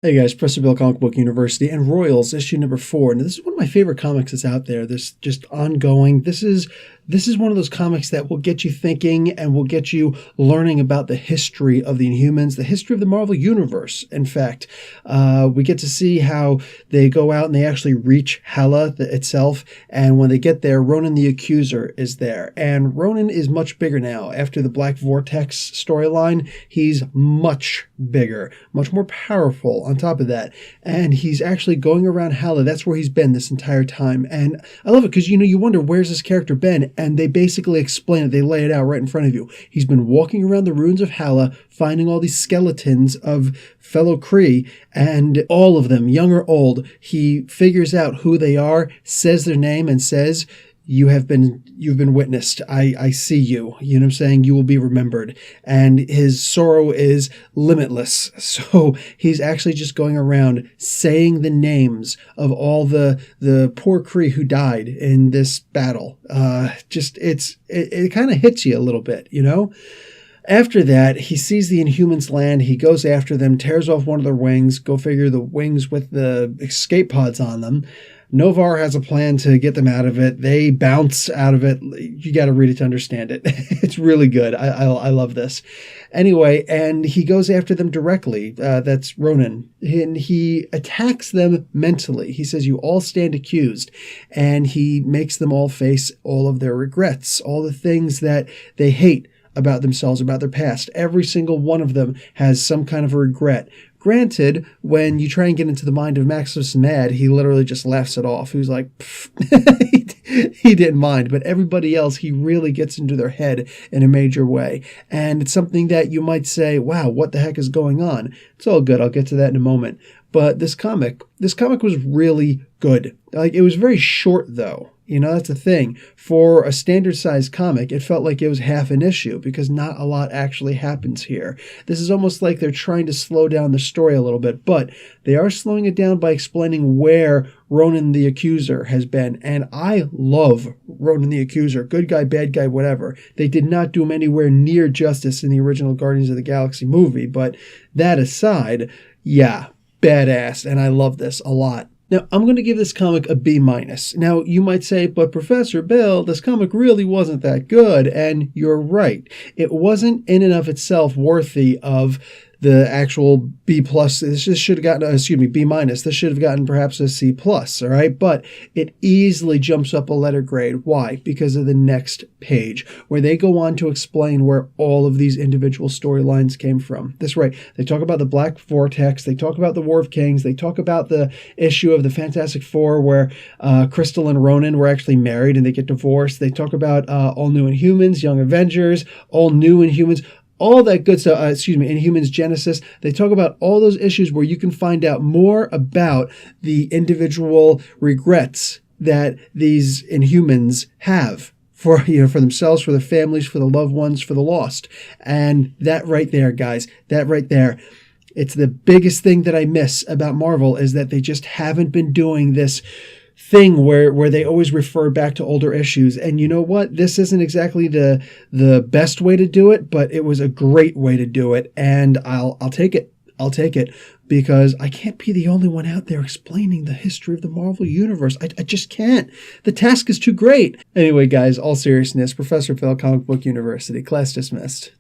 Hey guys, Professor Bill, Comic Book University, and Royals, issue number 4. And this is one of my favorite comics that's out there. This just ongoing. This is one of those comics that will get you thinking and will get you learning about the history of the Inhumans, the history of the Marvel Universe. In fact, we get to see how they go out and they actually reach Hala itself. And when they get there, Ronan the Accuser is there. And Ronan is much bigger now. After the Black Vortex storyline, he's much bigger, much more powerful on top of that. And he's actually going around Hala. That's where he's been this entire time. And I love it because, you wonder, where's this character been? And they basically explain it. They lay it out right in front of you. He's been walking around the ruins of Hala, finding all these skeletons of fellow Kree, and all of them, young or old, he figures out who they are, says their name, and says, you've been witnessed. I see you. You know what I'm saying? You will be remembered. And his sorrow is limitless. So he's actually just going around saying the names of all the poor Kree who died in this battle. It kind of hits you a little bit, After that, he sees the Inhumans land. He goes after them, tears off one of their wings. Go figure, the wings with the escape pods on them. Novar has a plan to get them out of it. They bounce out of it. You got to read it to understand it. It's really good. I love this. Anyway, and he goes after them directly. That's Ronan. And he attacks them mentally. He says, you all stand accused. And he makes them all face all of their regrets, all the things that they hate about themselves, about their past. Every single one of them has some kind of a regret. Granted, when you try and get into the mind of Maximus Mad, he literally just laughs it off. He's like, he didn't mind. But everybody else, he really gets into their head in a major way. And it's something that you might say, wow, what the heck is going on? It's all good. I'll get to that in a moment. But this comic was really good. It was very short, though. That's the thing. For a standard-sized comic, it felt like it was half an issue because not a lot actually happens here. This is almost like they're trying to slow down the story a little bit, but they are slowing it down by explaining where Ronan the Accuser has been. And I love Ronan the Accuser. Good guy, bad guy, whatever. They did not do him anywhere near justice in the original Guardians of the Galaxy movie, but that aside, yeah, badass, and I love this a lot. Now, I'm going to give this comic a B-. Now, you might say, but Professor Bill, this comic really wasn't that good, and you're right. It wasn't in and of itself worthy of the actual B+. This should have gotten, B-. This should have gotten perhaps a C+, all right? But it easily jumps up a letter grade. Why? Because of the next page, where they go on to explain where all of these individual storylines came from. That's right. They talk about the Black Vortex. They talk about the War of Kings. They talk about the issue of the Fantastic Four where Crystal and Ronan were actually married and they get divorced. They talk about All New Inhumans, Young Avengers, All New Inhumans, all that good stuff, Inhumans Genesis. They talk about all those issues where you can find out more about the individual regrets that these Inhumans have for themselves, for their families, for the loved ones, for the lost. And that right there, guys, that right there, it's the biggest thing that I miss about Marvel is that they just haven't been doing this thing where they always refer back to older issues. And you know what? This isn't exactly the best way to do it, but it was a great way to do it. And I'll take it. I'll take it because I can't be the only one out there explaining the history of the Marvel Universe. I just can't. The task is too great. Anyway, guys, all seriousness, Professor Phil, Comic Book University, class dismissed.